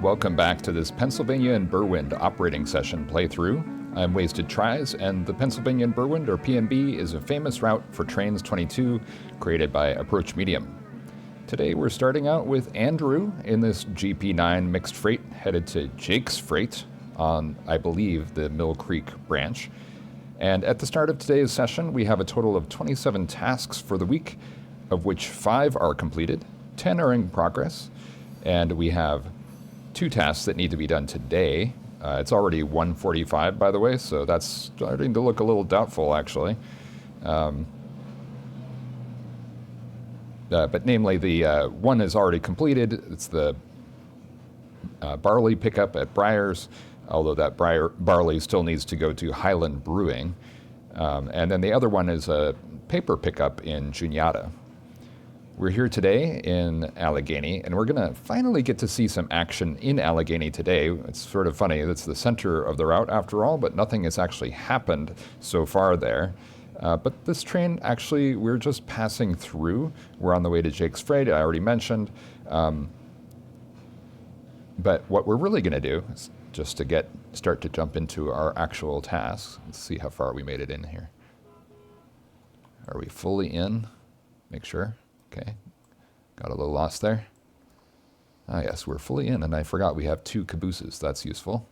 Welcome back to this Pennsylvania and Berwind operating session playthrough. I'm Wasted Tries, and the Pennsylvania and Berwind, or PNB, is a famous route for Trains 22 created by Approach Medium. Today we're starting out with Andrew in this GP9 mixed freight headed to Jake's Freight on, I believe, the Mill Creek branch. And at the start of today's session, we have a total of 27 tasks for the week, of which 5 are completed, 10 are in progress, and we have 2 tasks that need to be done today. It's already 1:45, by the way, so that's starting to look a little doubtful, actually. But namely, the one is already completed. It's the barley pickup at Briars, although that barley still needs to go to Highland Brewing. And then the other one is a paper pickup in Juniata. We're here today in Allegheny, and we're going to finally get to see some action in Allegheny today. It's sort of funny, it's the center of the route after all, but nothing has actually happened so far there. But this train, actually, we're just passing through. We're on the way to Jake's Freight, I already mentioned. But what we're really going to do is just to start to jump into our actual tasks. Let's see how far we made it in here. Are we fully in? Make sure. Okay, got a little lost there. Ah, yes, we're fully in, and I forgot we have 2 cabooses. That's useful.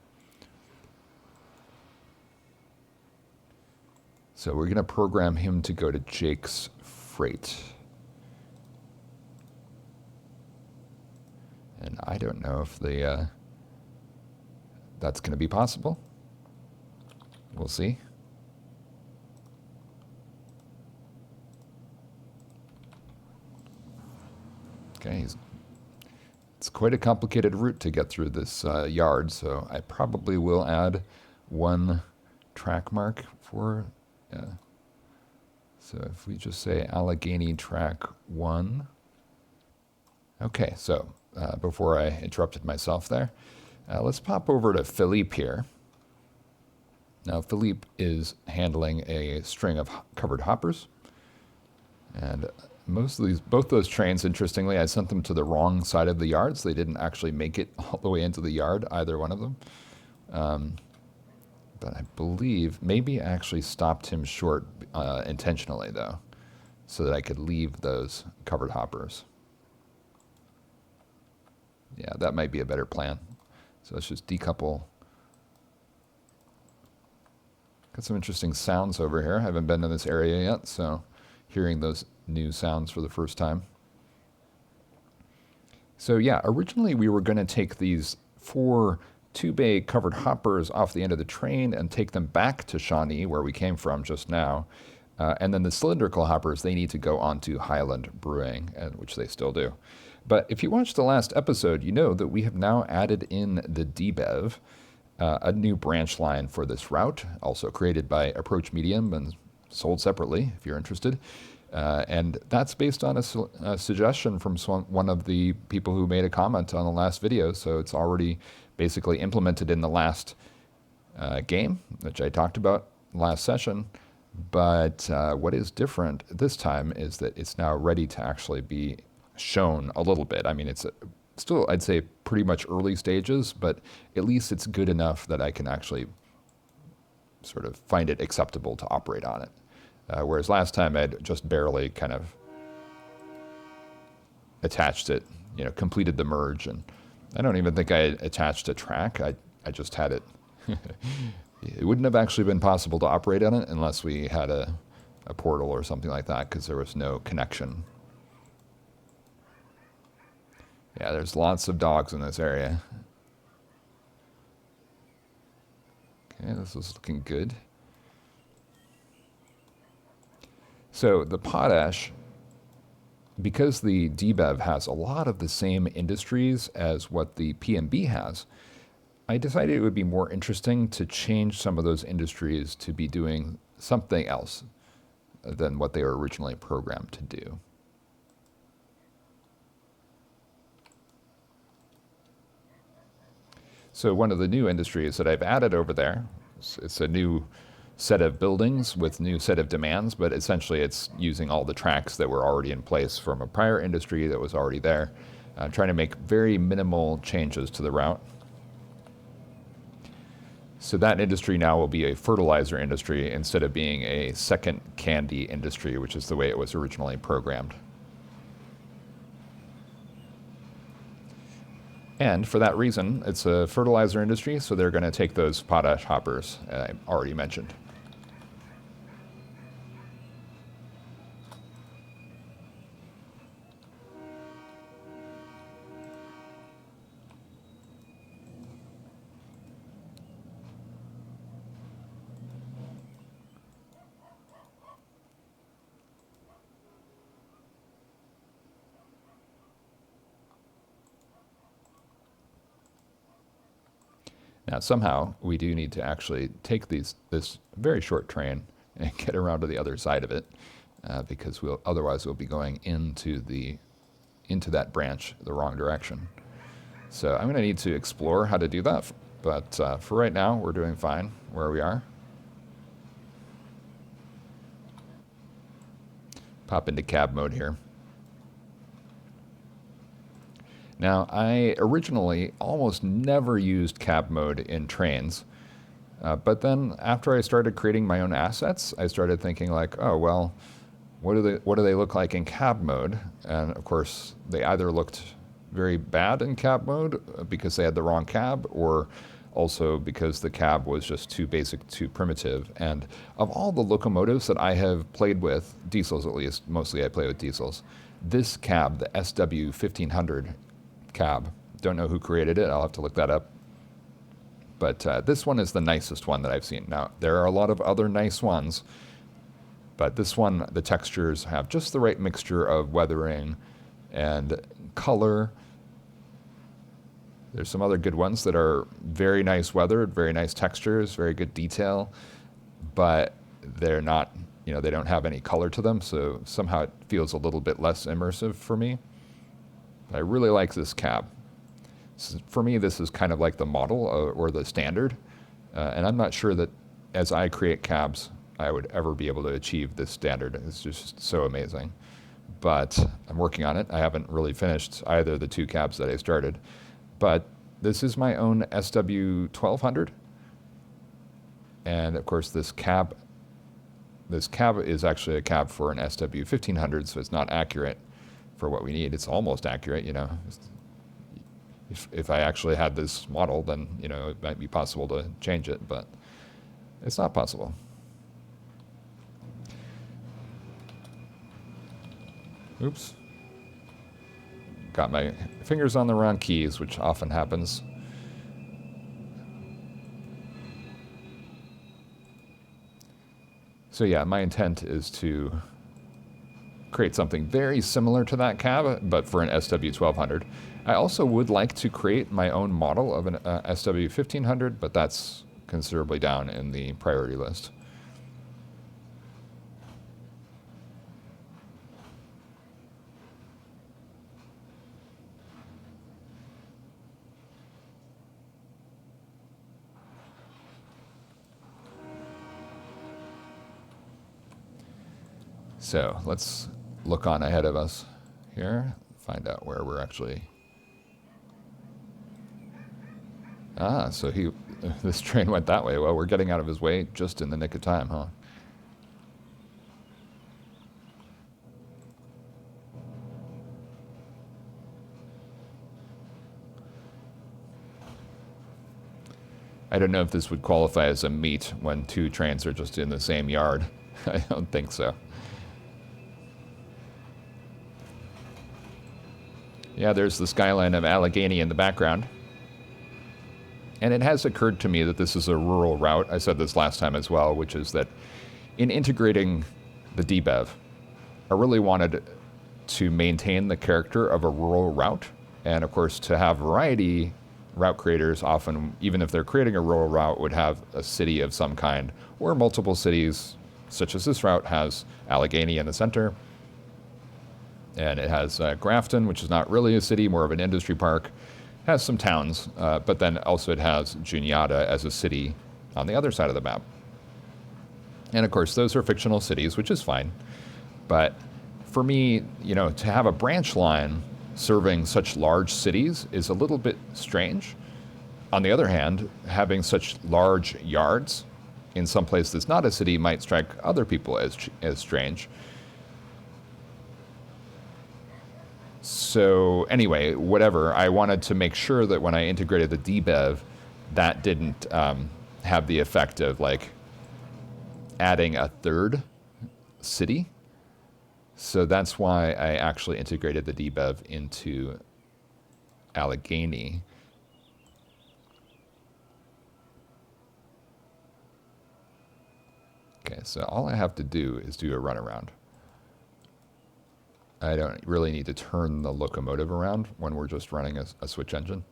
So we're going to program him to go to Jake's Freight. And I don't know if that's going to be possible. We'll see. Okay, it's quite a complicated route to get through this yard, so I probably will add 1 track mark for, so if we just say Allegheny track 1. Okay, so before I interrupted myself there, let's pop over to Philippe here. Now Philippe is handling a string of covered hoppers, and both those trains, interestingly, I sent them to the wrong side of the yard, so they didn't actually make it all the way into the yard, either one of them. But I believe maybe I actually stopped him short intentionally, though, so that I could leave those covered hoppers. Yeah, that might be a better plan. So let's just decouple. Got some interesting sounds over here. I haven't been in this area yet, so hearing those new sounds for the first time. So yeah, originally we were going to take these 4 2-bay covered hoppers off the end of the train and take them back to Shawnee, where we came from just now. And then the cylindrical hoppers, they need to go on to Highland Brewing, which they still do. But if you watched the last episode, you know that we have now added in the DB&EV, a new branch line for this route, also created by Approach Medium and sold separately if you're interested. And that's based on a suggestion from one of the people who made a comment on the last video, so it's already basically implemented in the last game, which I talked about last session. But what is different this time is that it's now ready to actually be shown a little bit. I mean, it's still, I'd say, pretty much early stages, but at least it's good enough that I can actually sort of find it acceptable to operate on it. Whereas last time I'd just barely kind of attached it, completed the merge, and I don't even think I attached a track. I just had it. It wouldn't have actually been possible to operate on it unless we had a portal or something like that, because there was no connection. Yeah, there's lots of dogs in this area. Okay, this is looking good. So the potash, because the DB&EV has a lot of the same industries as what the PNB has, I decided it would be more interesting to change some of those industries to be doing something else than what they were originally programmed to do. So one of the new industries that I've added over there, it's a new set of buildings with new set of demands, but essentially it's using all the tracks that were already in place from a prior industry that was already there. trying to make very minimal changes to the route. So that industry now will be a fertilizer industry instead of being a second candy industry, which is the way it was originally programmed. And for that reason, it's a fertilizer industry, so they're going to take those potash hoppers I already mentioned. Now, somehow, we do need to actually take this very short train and get around to the other side of it, because otherwise we'll be going into that branch the wrong direction. So I'm going to need to explore how to do that, but for right now, we're doing fine where we are. Pop into cab mode here. Now, I originally almost never used cab mode in trains, but then after I started creating my own assets, I started thinking like, oh, well, what do they look like in cab mode? And of course, they either looked very bad in cab mode because they had the wrong cab, or also because the cab was just too basic, too primitive. And of all the locomotives that I have played with, diesels at least, mostly I play with diesels, this cab, the SW1500, cab. Don't know who created it. I'll have to look that up. But this one is the nicest one that I've seen. Now, there are a lot of other nice ones, but this one, the textures have just the right mixture of weathering and color. There's some other good ones that are very nice weathered, very nice textures, very good detail, but they're not, they don't have any color to them, so somehow it feels a little bit less immersive for me. I really like this cab. For me, this is kind of like the model or the standard, and I'm not sure that as I create cabs, I would ever be able to achieve this standard. It's just so amazing. But I'm working on it. I haven't really finished either of the two cabs that I started. But this is my own SW1200. And of course, this cab is actually a cab for an SW1500, so it's not accurate for what we need. It's almost accurate, If I actually had this model, then, it might be possible to change it, but it's not possible. Oops. Got my fingers on the wrong keys, which often happens. So yeah, my intent is to create something very similar to that cab, but for an SW1200. I also would like to create my own model of an SW1500, but that's considerably down in the priority list. So let's look on ahead of us here, find out where we're actually. So this train went that way. Well, we're getting out of his way just in the nick of time, huh? I don't know if this would qualify as a meet when two trains are just in the same yard. I don't think so. Yeah, there's the skyline of Allegheny in the background. And it has occurred to me that this is a rural route. I said this last time as well, which is that in integrating the DB&EV, I really wanted to maintain the character of a rural route. And of course, to have variety, route creators often, even if they're creating a rural route, would have a city of some kind, or multiple cities, such as this route has Allegheny in the center. And it has Grafton, which is not really a city, more of an industry park. Has some towns, but then also it has Juniata as a city on the other side of the map. And of course, those are fictional cities, which is fine. But for me, to have a branch line serving such large cities is a little bit strange. On the other hand, having such large yards in some place that's not a city might strike other people as strange. So anyway, whatever, I wanted to make sure that when I integrated the DB&EV, that didn't have the effect of like adding a third city. So that's why I actually integrated the DB&EV into Allegheny. Okay, so all I have to do is do a runaround. I don't really need to turn the locomotive around when we're just running a switch engine.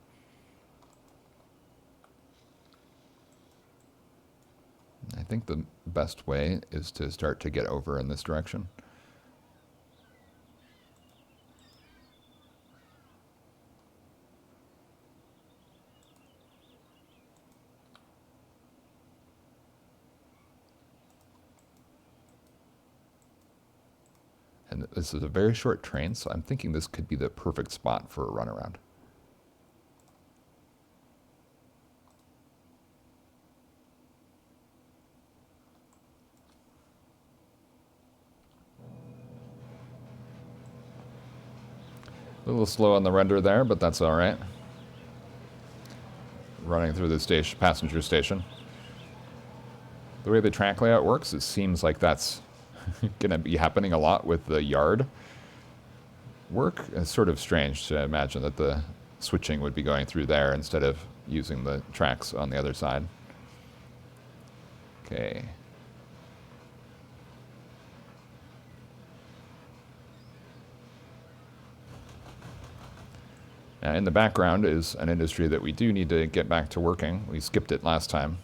I think the best way is to start to get over in this direction. And this is a very short train, so I'm thinking this could be the perfect spot for a runaround. A little slow on the render there, but that's all right. Running through the station, passenger station. The way the track layout works, it seems like that's going to be happening a lot with the yard work. It's sort of strange to imagine that the switching would be going through there instead of using the tracks on the other side. Okay. Now in the background is an industry that we do need to get back to working. We skipped it last time.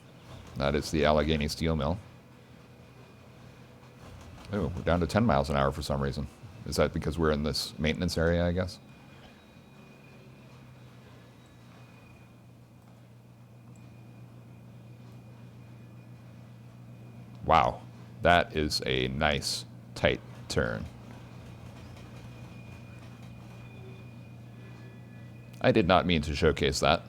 That is the Allegheny Steel Mill. Oh, we're down to 10 miles an hour for some reason. Is that because we're in this maintenance area, I guess? Wow, that is a nice, tight turn. I did not mean to showcase that.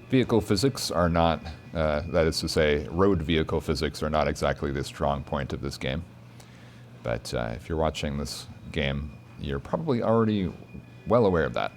Vehicle physics are not, that is to say, road vehicle physics are not exactly the strong point of this game. But if you're watching this game, you're probably already well aware of that.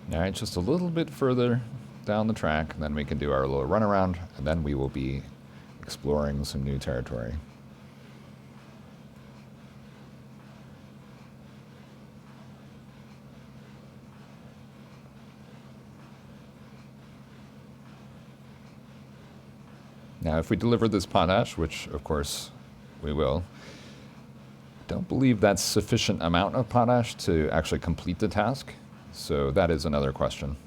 All right, just a little bit further down the track, and then we can do our little runaround, and then we will be exploring some new territory. Now, if we deliver this potash, which of course we will, don't believe that's sufficient amount of potash to actually complete the task. So that is another question.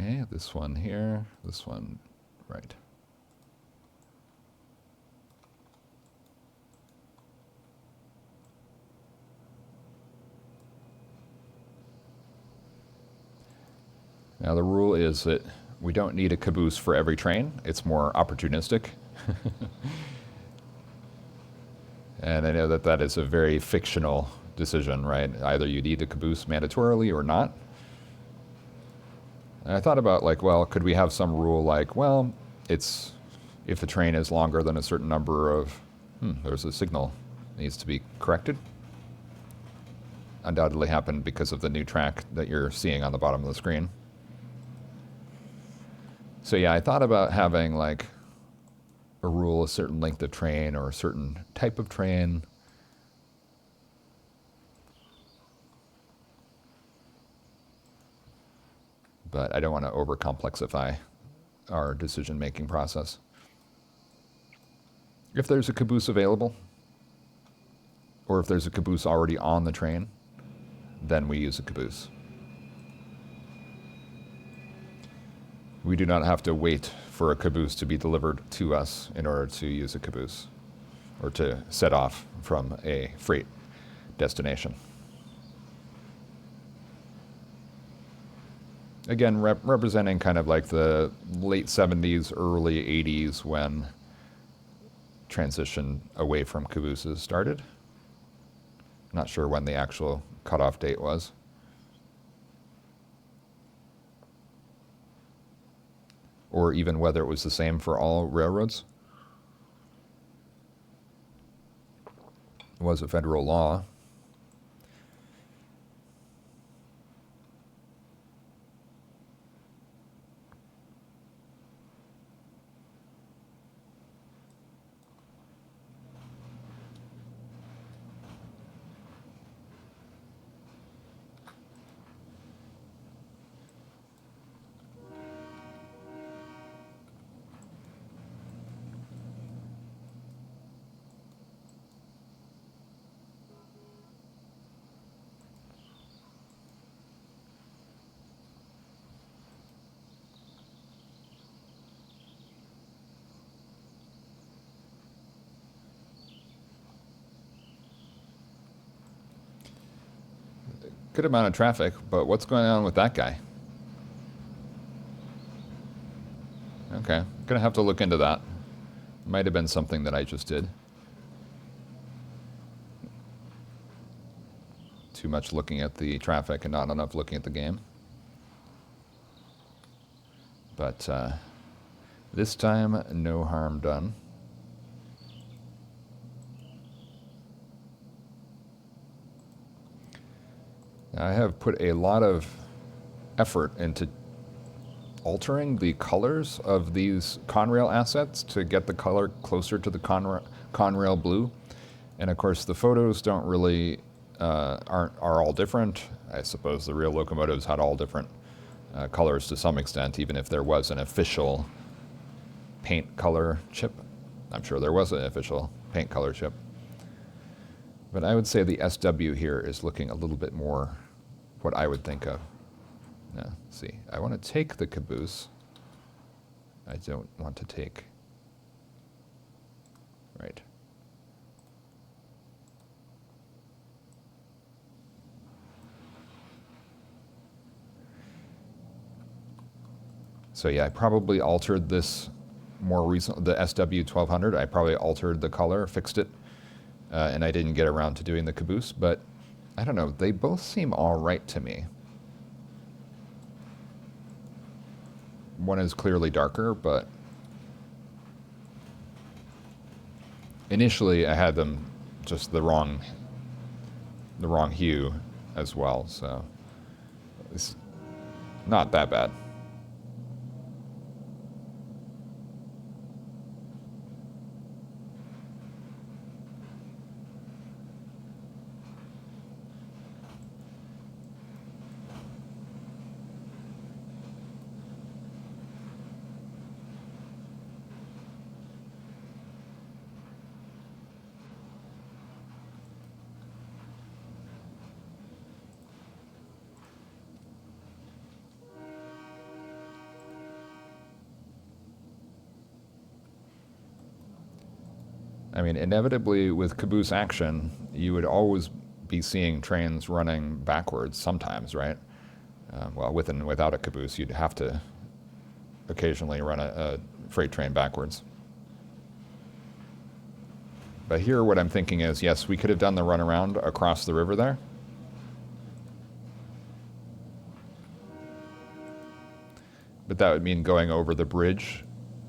Okay, this one here, this one, right. Now the rule is that we don't need a caboose for every train. It's more opportunistic. And I know that that is a very fictional decision, right? Either you need a caboose mandatorily or not. And I thought about like, well, could we have some rule like, well, it's if the train is longer than a certain number of, there's a signal that needs to be corrected. Undoubtedly happened because of the new track that you're seeing on the bottom of the screen. So yeah, I thought about having like a rule, a certain length of train or a certain type of train. But I don't want to overcomplexify our decision-making process. If there's a caboose available, or if there's a caboose already on the train, then we use a caboose. We do not have to wait for a caboose to be delivered to us in order to use a caboose or to set off from a freight destination. Again, representing kind of like the late 70s, early 80s when transition away from cabooses started. Not sure when the actual cutoff date was. Or even whether it was the same for all railroads. It was a federal law. Good amount of traffic, but what's going on with that guy? Okay, gonna have to look into that. Might have been something that I just did. Too much looking at the traffic and not enough looking at the game. But this time, no harm done. I have put a lot of effort into altering the colors of these Conrail assets to get the color closer to the Conrail blue. And of course, the photos don't really are all different. I suppose the real locomotives had all different colors to some extent, even if there was an official paint color chip. I'm sure there was an official paint color chip. But I would say the SW here is looking a little bit more what I would think of. Now, see, I want to take the caboose. I don't want to take, right. So yeah, I probably altered this more recently, the SW1200, I probably altered the color, fixed it, and I didn't get around to doing the caboose, but I don't know, they both seem all right to me. One is clearly darker, but initially I had them just the wrong hue as well, so it's not that bad. I mean, inevitably with Caboose action, you would always be seeing trains running backwards sometimes, right? Well, with and without a Caboose, you'd have to occasionally run a freight train backwards. But here what I'm thinking is, yes, we could have done the runaround across the river there. But that would mean going over the bridge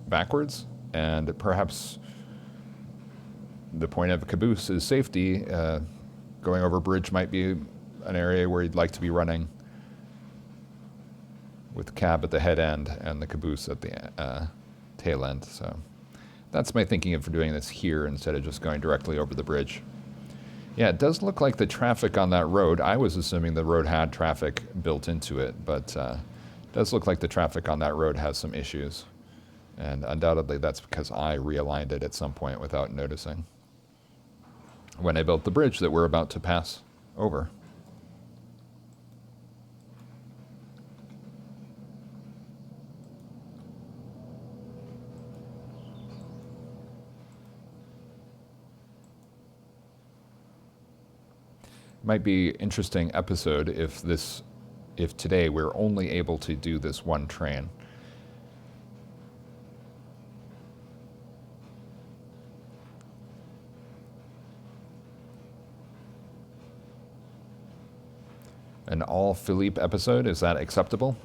backwards, and perhaps the point of Caboose is safety. Going over a bridge might be an area where you'd like to be running with the cab at the head end and the Caboose at the tail end. So that's my thinking of doing this here instead of just going directly over the bridge. Yeah, it does look like the traffic on that road, I was assuming the road had traffic built into it, but it does look like the traffic on that road has some issues. And undoubtedly that's because I realigned it at some point without noticing when I built the bridge that we're about to pass over. Might be interesting episode if today we're only able to do this one train. An all Philippe episode, is that acceptable?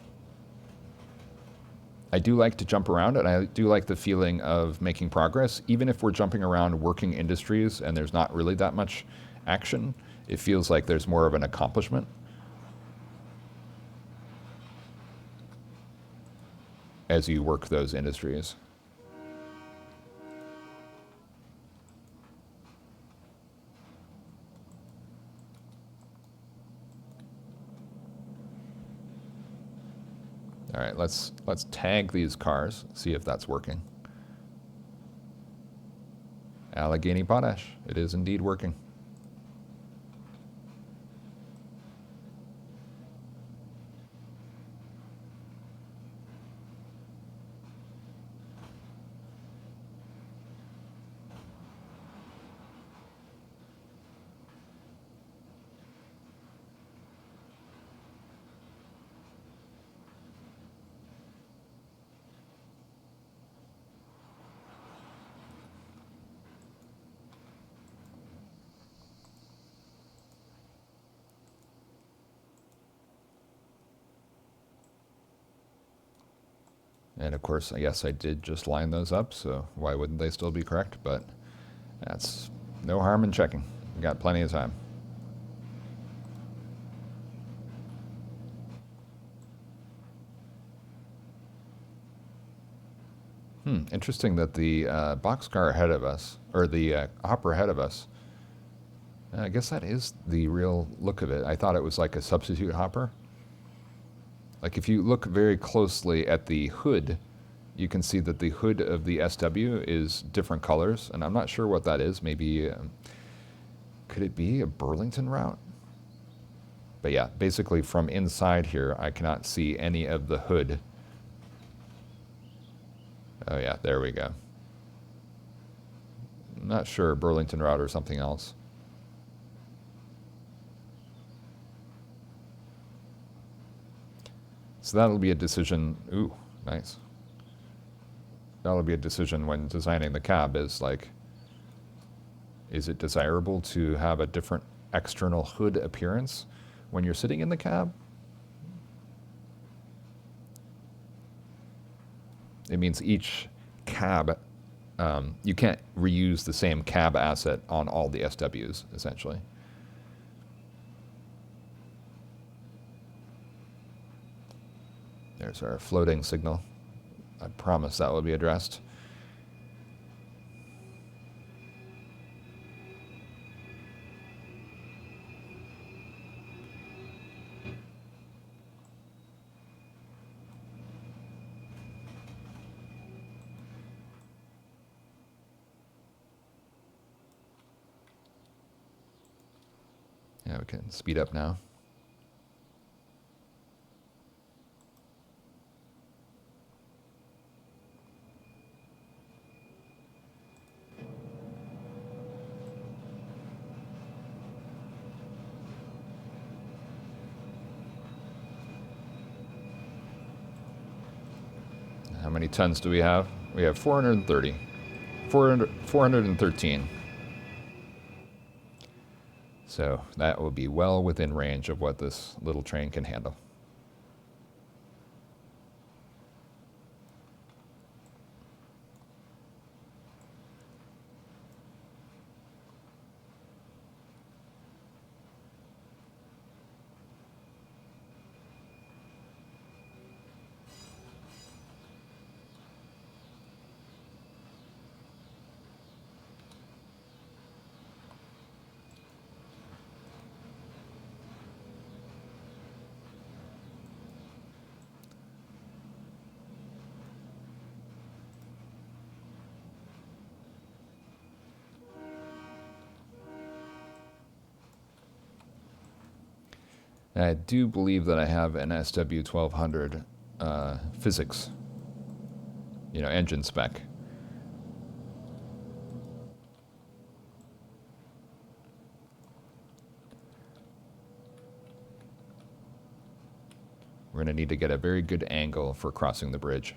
I do like to jump around, and I do like the feeling of making progress. Even if we're jumping around working industries and there's not really that much action, it feels like there's more of an accomplishment. As you work those industries. All right, let's tag these cars, see if that's working. Allegheny Potash, it is indeed working. And of course, yes, I did just line those up, so why wouldn't they still be correct? But that's no harm in checking. We got plenty of time. Interesting that the boxcar ahead of us, or the hopper ahead of us, I guess that is the real look of it. I thought it was like a substitute hopper. Like if you look very closely at the hood, you can see that the hood of the SW is different colors, and I'm not sure what that is. Maybe, could it be a Burlington route? But yeah, basically from inside here, I cannot see any of the hood. Oh yeah, there we go. I'm not sure, Burlington route or something else. So that'll be a decision. Ooh, nice. That'll be a decision when designing the cab, is like, is it desirable to have a different external hood appearance when you're sitting in the cab? It means each cab, you can't reuse the same cab asset on all the SWs, essentially. There's our floating signal. I promise that will be addressed. Yeah, we can speed up now. many tons do we have? We have 430. 413. So that will be well within range of what this little train can handle. I do believe that I have an SW1200 physics, engine spec. We're going to need to get a very good angle for crossing the bridge.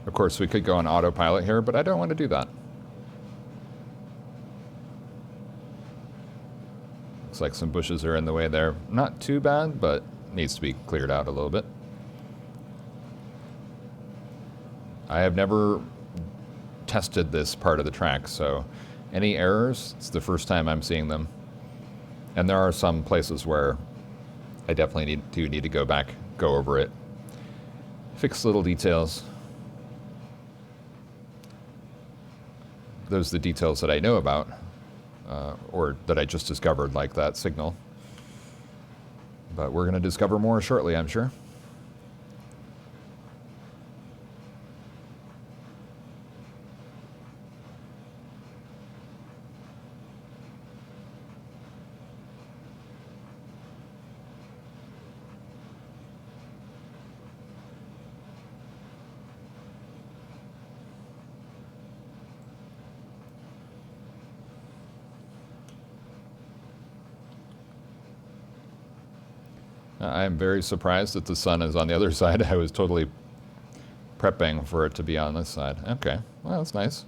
Of course, we could go on autopilot here, but I don't want to do that. Looks like some bushes are in the way there. Not too bad, but needs to be cleared out a little bit. I have never tested this part of the track, so any errors, it's the first time I'm seeing them. And there are some places where I definitely need to go back, go over it, fix little details. Those are the details that I know about, or that I just discovered, like that signal. But we're going to discover more shortly, I'm sure. I am very surprised that the sun is on the other side. I was totally prepping for it to be on this side. Okay, well, that's nice.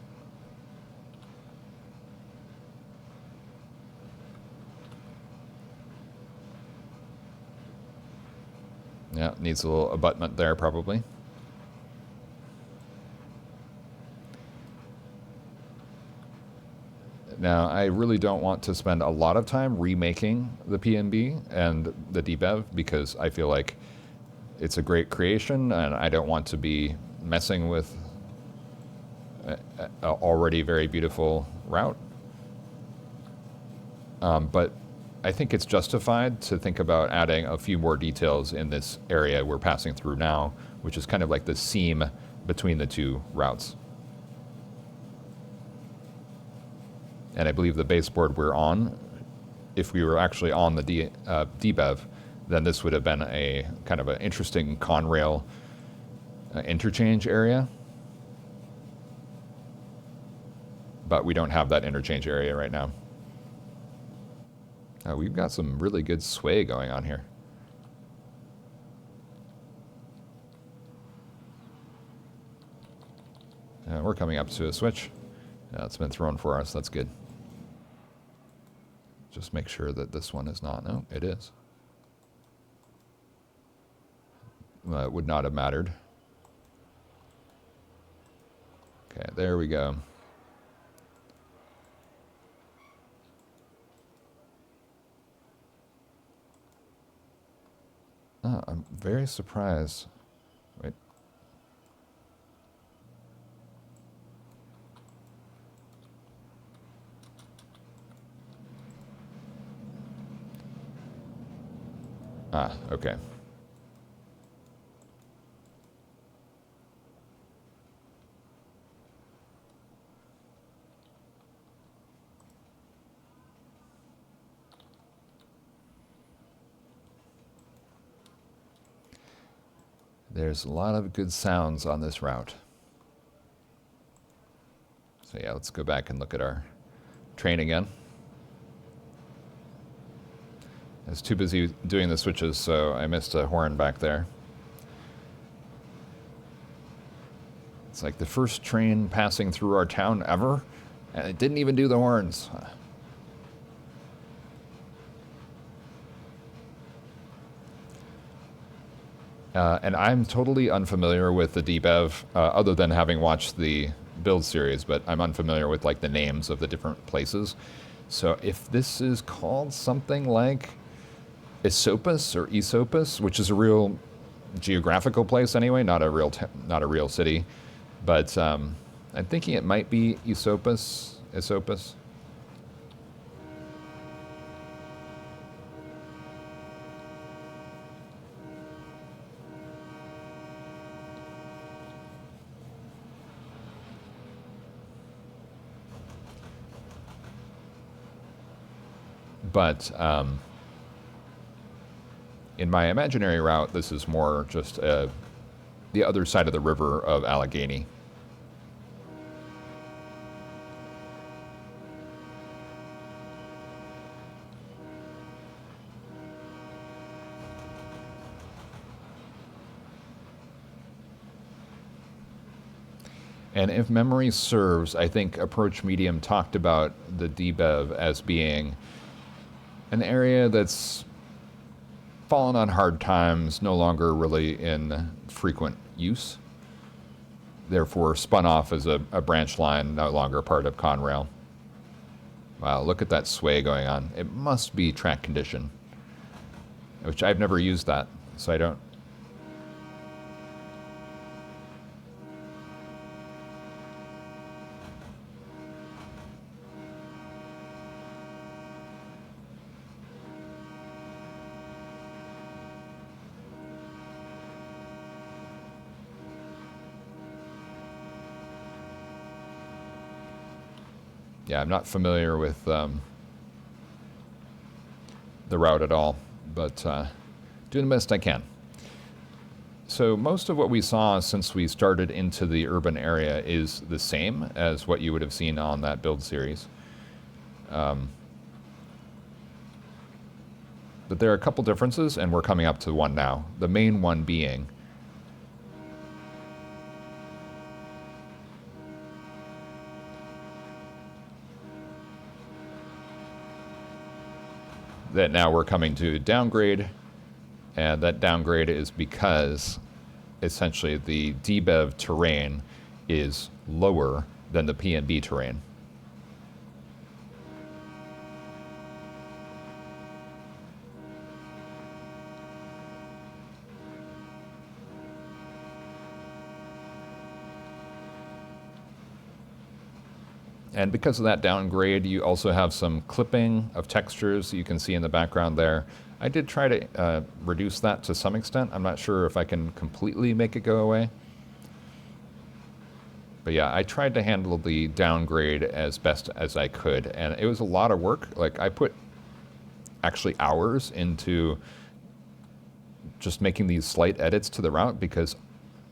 Yeah, needs a little abutment there probably. Now, I really don't want to spend a lot of time remaking the PNB and the DB&EV because I feel like it's a great creation and I don't want to be messing with an already very beautiful route. But I think it's justified to think about adding a few more details in this area we're passing through now, which is kind of like the seam between the two routes. And I believe the baseboard we're on, if we were actually on the DB&EV, then this would have been a kind of an interesting Conrail interchange area. But we don't have that interchange area right now. We've got some really good sway going on here. We're coming up to a switch. It's been thrown for us. That's good. Just make sure that this one is not. No, it is. It would not have mattered. Okay, there we go. I'm very surprised. Wait. Ah, okay. There's a lot of good sounds on this route. So yeah, let's go back and look at our train again. I was too busy doing the switches, so I missed a horn back there. It's like the first train passing through our town ever, and it didn't even do the horns. And I'm totally unfamiliar with the DB&EV, other than having watched the build series, but I'm unfamiliar with like the names of the different places. So if this is called something like Esopus or Esopus, which is a real geographical place anyway, not a real city, but I'm thinking it might be Esopus. But in my imaginary route, this is more just the other side of the river of Allegheny. And if memory serves, I think Approach Medium talked about the DB&EV as being an area that's fallen on hard times, no longer really in frequent use, therefore spun off as a branch line, no longer part of Conrail. Wow, look at that sway going on. It must be track condition, which I've never used that, so I don't. Yeah, I'm not familiar with the route at all, but doing the best I can. So most of what we saw since we started into the urban area is the same as what you would have seen on that build series. But there are a couple differences, and we're coming up to one now. The main one being that now we're coming to downgrade, and that downgrade is because essentially the DB&EV terrain is lower than the P&B terrain. And because of that downgrade, you also have some clipping of textures you can see in the background there. I did try to reduce that to some extent. I'm not sure if I can completely make it go away. But yeah, I tried to handle the downgrade as best as I could, and it was a lot of work. Like, I put actually hours into just making these slight edits to the route, because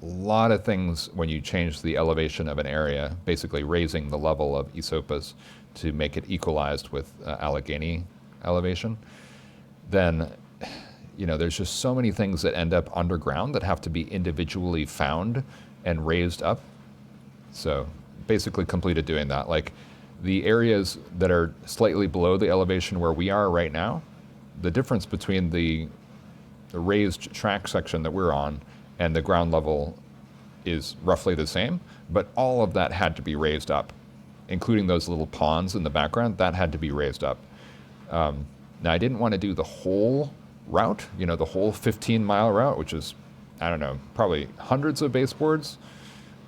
a lot of things when you change the elevation of an area, basically raising the level of Esopus to make it equalized with Allegheny elevation, then, you know, there's just so many things that end up underground that have to be individually found and raised up. So basically completed doing that. Like, the areas that are slightly below the elevation where we are right now, the difference between the raised track section that we're on and the ground level is roughly the same, but all of that had to be raised up, including those little ponds in the background. That had to be raised up. Now, I didn't want to do the whole route, you know, the whole 15-mile route, which is, I don't know, probably hundreds of baseboards,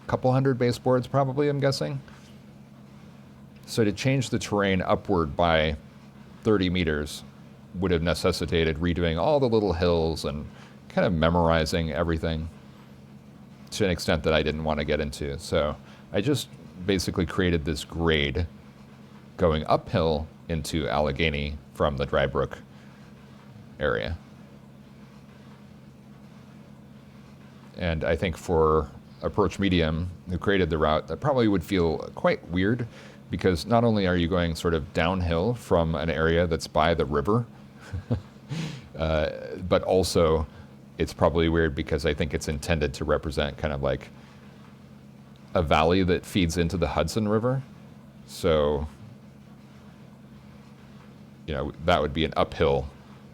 a couple hundred baseboards probably, I'm guessing. So to change the terrain upward by 30 meters would have necessitated redoing all the little hills and kind of memorizing everything to an extent that I didn't want to get into. So I just basically created this grade going uphill into Allegheny from the Dry Brook area. And I think for Approach Medium, who created the route, that probably would feel quite weird, because not only are you going sort of downhill from an area that's by the river, but also it's probably weird because I think it's intended to represent kind of like a valley that feeds into the Hudson River. So, you know, that would be an uphill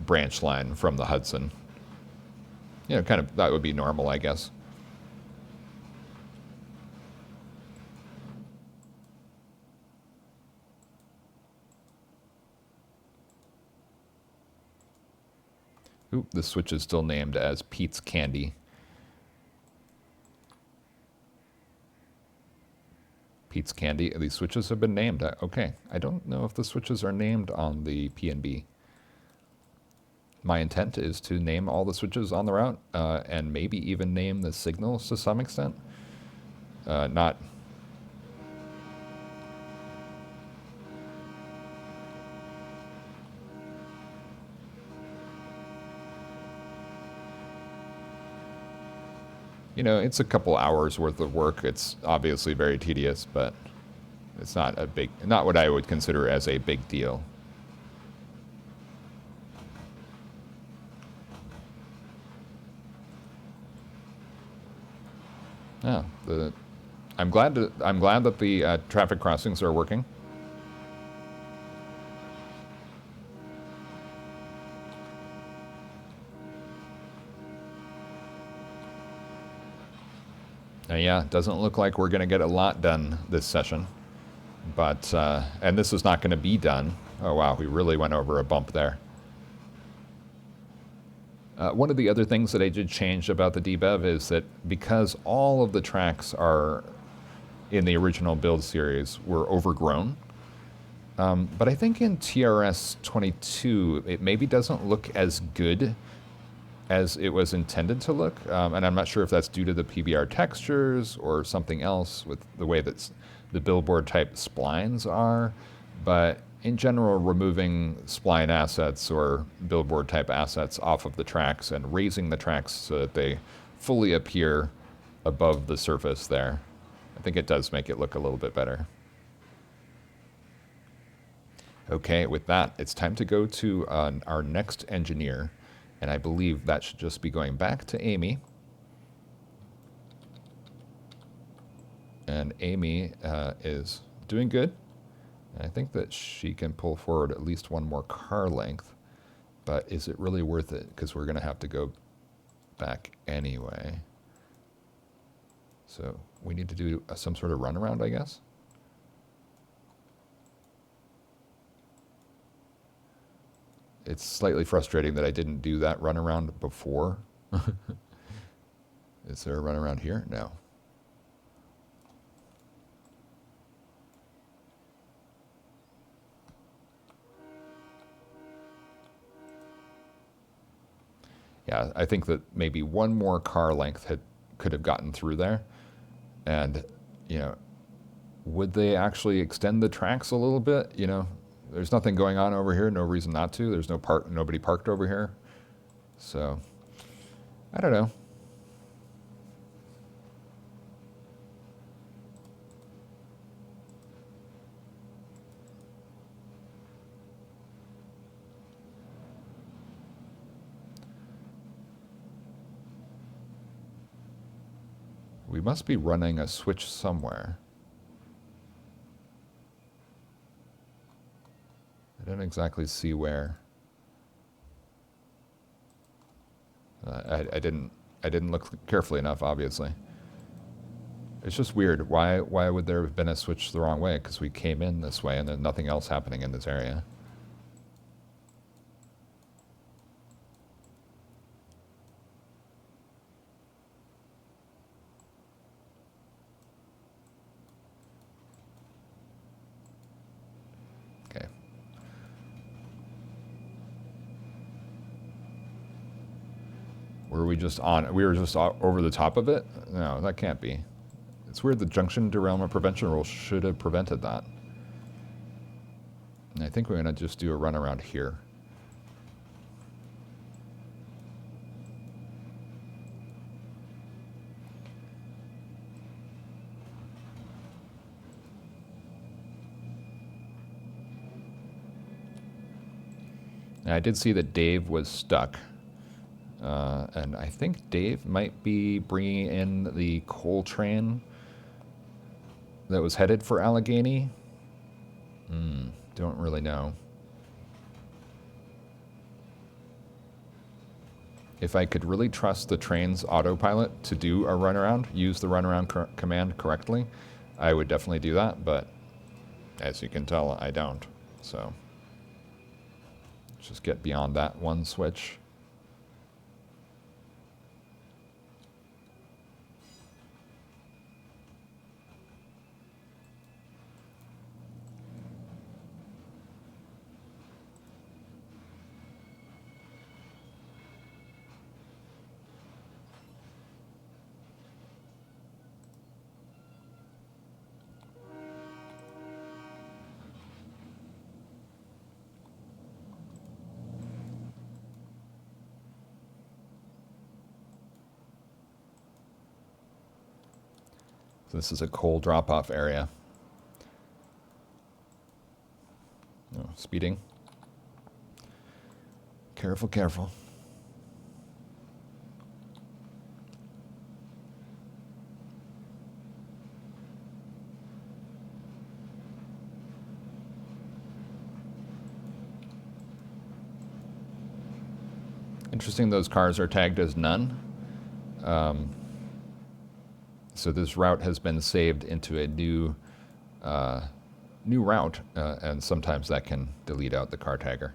branch line from the Hudson. You know, kind of, that would be normal, I guess. Ooh, the switch is still named as Pete's Candy. Pete's Candy. These switches have been named. Okay. I don't know if the switches are named on the PNB. My intent is to name all the switches on the route, and maybe even name the signals to some extent. Not... You know, it's a couple hours worth of work. It's obviously very tedious, but it's not a big, not what I would consider as a big deal. Yeah, I'm glad that the traffic crossings are working. Yeah, it doesn't look like we're going to get a lot done this session. But, and this is not going to be done. Oh, wow, we really went over a bump there. One of the other things that I did change about the DB&EV is that because all of the tracks are in the original build series were overgrown, but I think in TRS 22 it maybe doesn't look as good as it was intended to look, and I'm not sure if that's due to the PBR textures or something else with the way that the billboard type splines are, but in general, removing spline assets or billboard type assets off of the tracks and raising the tracks so that they fully appear above the surface there, I think it does make it look a little bit better. Okay, with that, it's time to go to our next engineer, and I believe that should just be going back to Amy. And Amy is doing good. I think that she can pull forward at least one more car length, but is it really worth it? Because we're going to have to go back anyway. So we need to do some sort of runaround, I guess. It's slightly frustrating that I didn't do that runaround before. Is there a runaround here? No. Yeah, I think that maybe one more car length could have gotten through there. And, you know, would they actually extend the tracks a little bit? You know, there's nothing going on over here, no reason not to. There's nobody parked over here. So, I don't know. We must be running a switch somewhere. I don't exactly see where. I didn't look carefully enough, obviously. It's just weird. Why would there have been a switch the wrong way? Because we came in this way and there's nothing else happening in this area. we just on? We were just over the top of it? No, that can't be. It's weird. The junction derailment prevention rule should have prevented that. And I think we're going to just do a run around here. Now, I did see that Dave was stuck. And I think Dave might be bringing in the coal train that was headed for Allegheny. Don't really know. If I could really trust the train's autopilot to do a runaround, use the runaround command correctly, I would definitely do that. But as you can tell, I don't. So let's just get beyond that one switch. This is a coal drop-off area. Oh, speeding. Careful, careful. Interesting, those cars are tagged as none. So this route has been saved into a new route, and sometimes that can delete out the car tagger.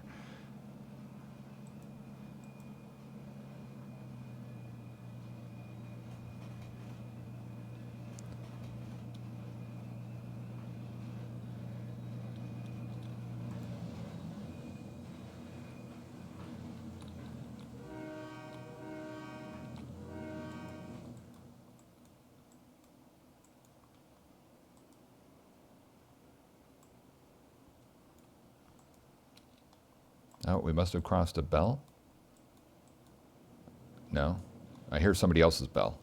Oh, we must have crossed a bell? No. I hear somebody else's bell.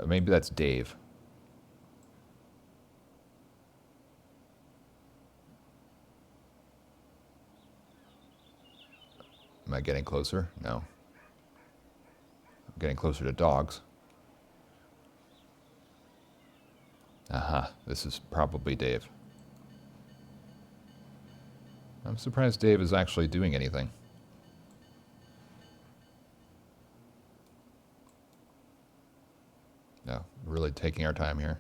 Maybe that's Dave. Am I getting closer? No. I'm getting closer to dogs. Aha, this is probably Dave. I'm surprised Dave is actually doing anything. No, really taking our time here.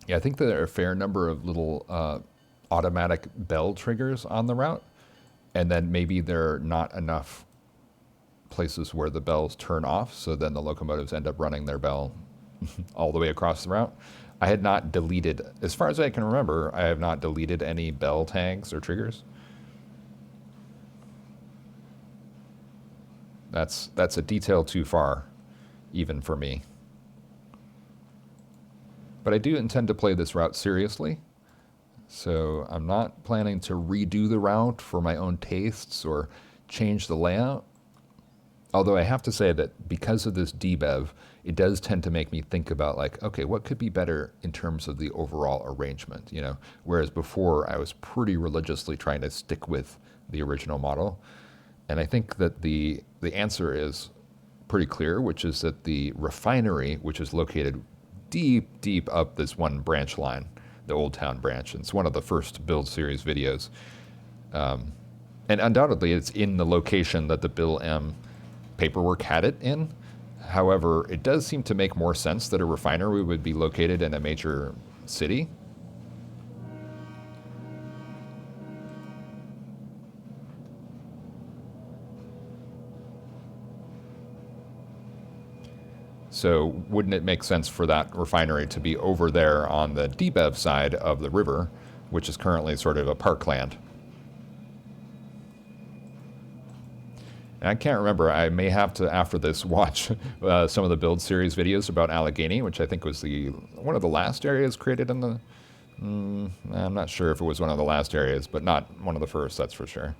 Yeah, I think there are a fair number of little automatic bell triggers on the route, and then maybe there are not enough places where the bells turn off, so then the locomotives end up running their bell all the way across the route. I had not deleted, as far as I can remember, I have not deleted any bell tags or triggers. That's a detail too far, even for me. But I do intend to play this route seriously, so I'm not planning to redo the route for my own tastes or change the layout. Although I have to say that because of this DB&EV, it does tend to make me think about, like, okay, what could be better in terms of the overall arrangement, you know? Whereas before I was pretty religiously trying to stick with the original model. And I think that the answer is pretty clear, which is that the refinery, which is located deep, deep up this one branch line, the Old Town branch, and it's one of the first Build Series videos. And undoubtedly it's in the location that the Bill M paperwork had it in. However, it does seem to make more sense that a refinery would be located in a major city. So wouldn't it make sense for that refinery to be over there on the DB&EV side of the river, which is currently sort of a parkland. And I can't remember. I may have to, after this, watch some of the build series videos about Allegheny, which I think was one of the last areas created in the... I'm not sure if it was one of the last areas, but not one of the first, that's for sure.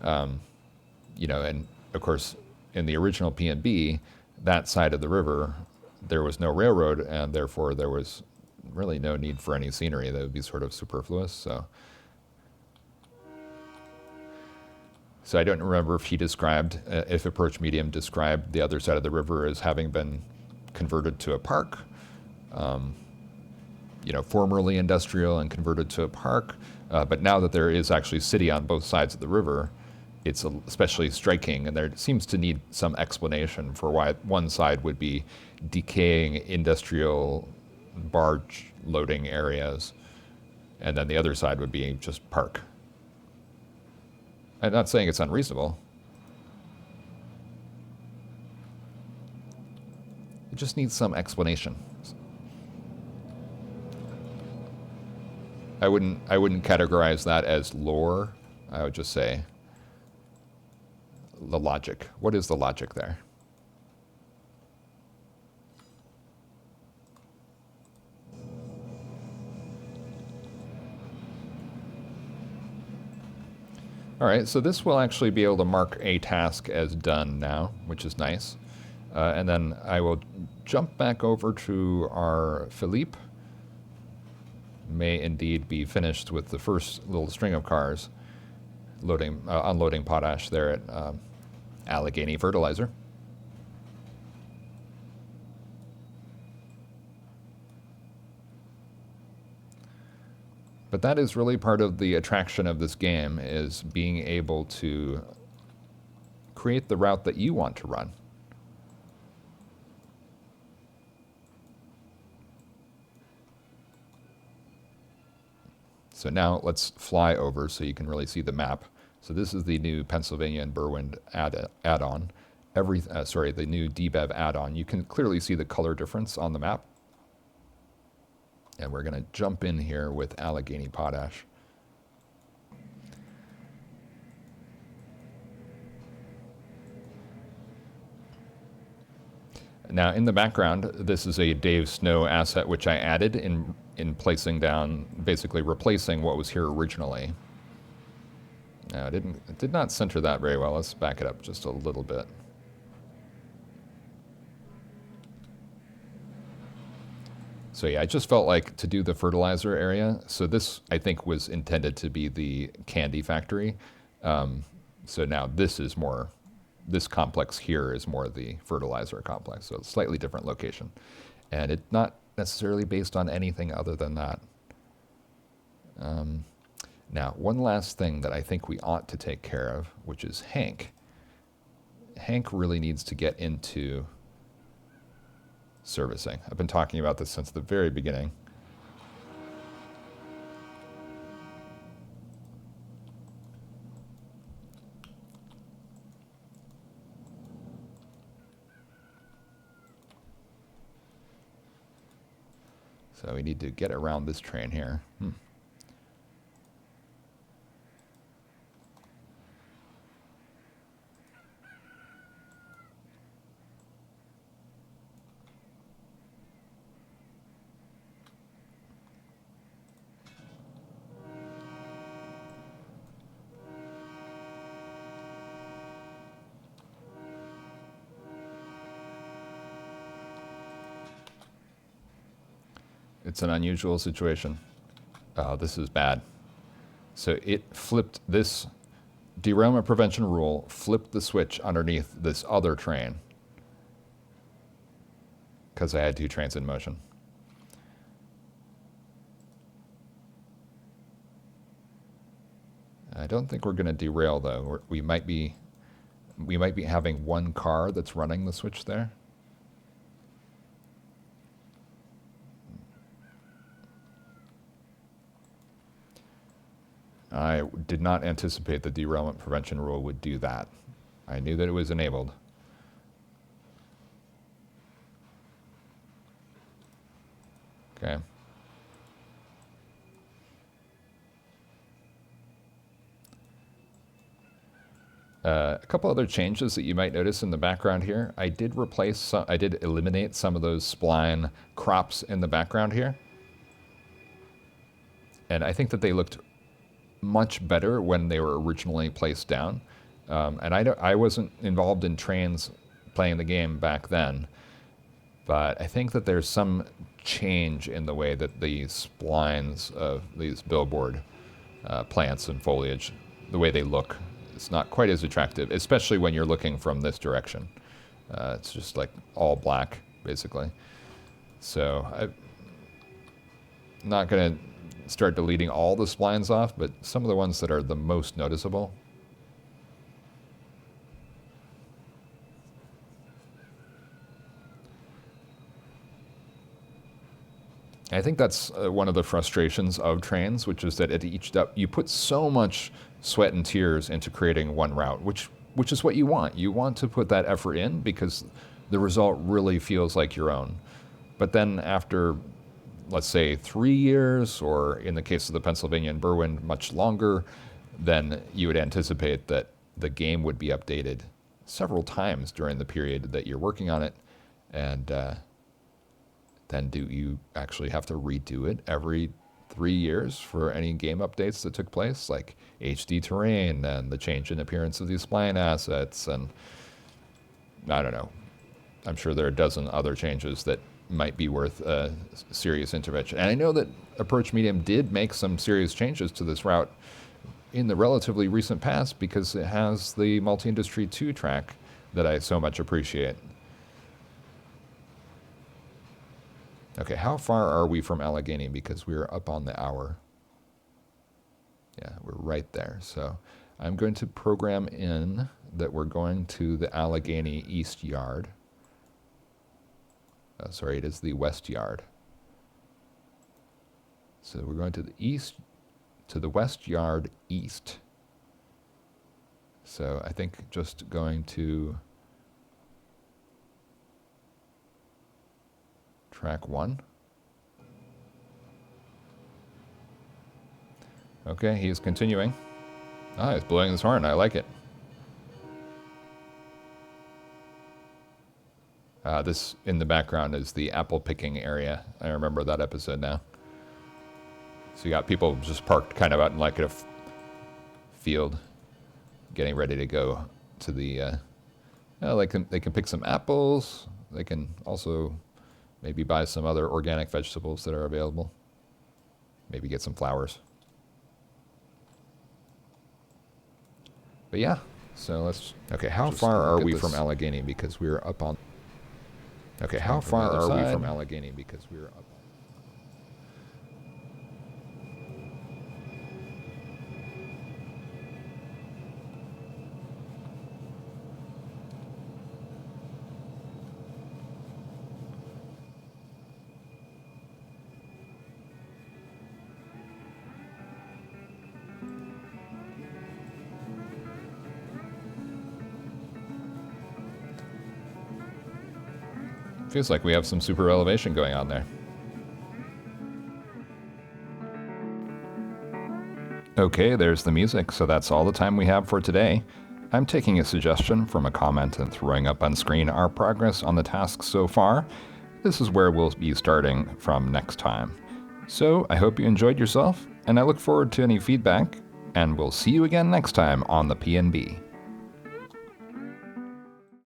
You know, and of course, in the original P&B, that side of the river, there was no railroad, and therefore there was really no need for any scenery. That would be sort of superfluous. So I don't remember if he described, if Approach Medium described the other side of the river as having been converted to a park, you know, formerly industrial and converted to a park. But now that there is actually city on both sides of the river, it's especially striking, and there seems to need some explanation for why one side would be decaying industrial barge loading areas, and then the other side would be just park. I'm not saying it's unreasonable. It just needs some explanation. I wouldn't categorize that as lore. I would just say the logic. What is the logic there? All right, so this will actually be able to mark a task as done now, which is nice. And then I will jump back over to our Philippe. May indeed be finished with the first little string of cars unloading potash there at Allegheny Fertilizer. But that is really part of the attraction of this game, is being able to create the route that you want to run. So now let's fly over so you can really see the map. So this is the new Pennsylvania and Berwind add-on. The new DB&EV add-on. You can clearly see the color difference on the map. And we're going to jump in here with Allegheny Potash. Now, in the background, this is a Dave Snow asset, which I added in placing down, basically replacing what was here originally. Now, it did not center that very well. Let's back it up just a little bit. So yeah, I just felt like to do the fertilizer area. So this, I think, was intended to be the candy factory. So now this complex here is more the fertilizer complex. So it's a slightly different location. And it's not necessarily based on anything other than that. Now, one last thing that I think we ought to take care of, which is Hank. Hank really needs to get into servicing. I've been talking about this since the very beginning. So we need to get around this train here. It's an unusual situation. Oh, this is bad. So it flipped this derailment prevention rule, flipped the switch underneath this other train because I had two trains in motion. I don't think we're going to derail though. We might be having one car that's running the switch there. I did not anticipate the derailment prevention rule would do that. I knew that it was enabled. Okay. A couple other changes that you might notice in the background here. I did eliminate some of those spline crops in the background here. And I think that they looked much better when they were originally placed down. And I wasn't involved in trains playing the game back then, but I think that there's some change in the way that the splines of these billboard plants and foliage, the way they look, it's not quite as attractive, especially when you're looking from this direction. It's just like all black, basically. So I'm not going to start deleting all the splines off, but some of the ones that are the most noticeable. I think that's one of the frustrations of trains, which is that at each step you put so much sweat and tears into creating one route, which is what you want. You want to put that effort in because the result really feels like your own. But then after, let's say, 3 years, or in the case of the Pennsylvania and Berwind, much longer, then you would anticipate that the game would be updated several times during the period that you're working on it, and then do you actually have to redo it every 3 years for any game updates that took place, like HD terrain and the change in appearance of these spline assets, and I don't know. I'm sure there are a dozen other changes that might be worth serious intervention. And I know that Approach Medium did make some serious changes to this route in the relatively recent past because it has the Multi-Industry 2 track that I so much appreciate. Okay, how far are we from Allegheny? Because we're up on the hour. Yeah, we're right there. So I'm going to program in that we're going to the Allegheny East Yard. Sorry, it is the West Yard. So we're going to the east, to the West Yard East. So I think just going to track 1. Okay, he's continuing. Ah, he's blowing his horn. I like it. This in the background is the apple picking area. I remember that episode now. So you got people just parked kind of out in like a field, getting ready to go to the. They can pick some apples. They can also maybe buy some other organic vegetables that are available. Maybe get some flowers. But yeah, so let's. Okay, how far are we from Allegheny? Because we're up on. Okay, how far are we from Allegheny? Because we're up. Feels like we have some super elevation going on there. Okay, there's the music, so that's all the time we have for today. I'm taking a suggestion from a comment and throwing up on screen our progress on the tasks so far. This is where we'll be starting from next time. So I hope you enjoyed yourself, and I look forward to any feedback, and we'll see you again next time on the PNB.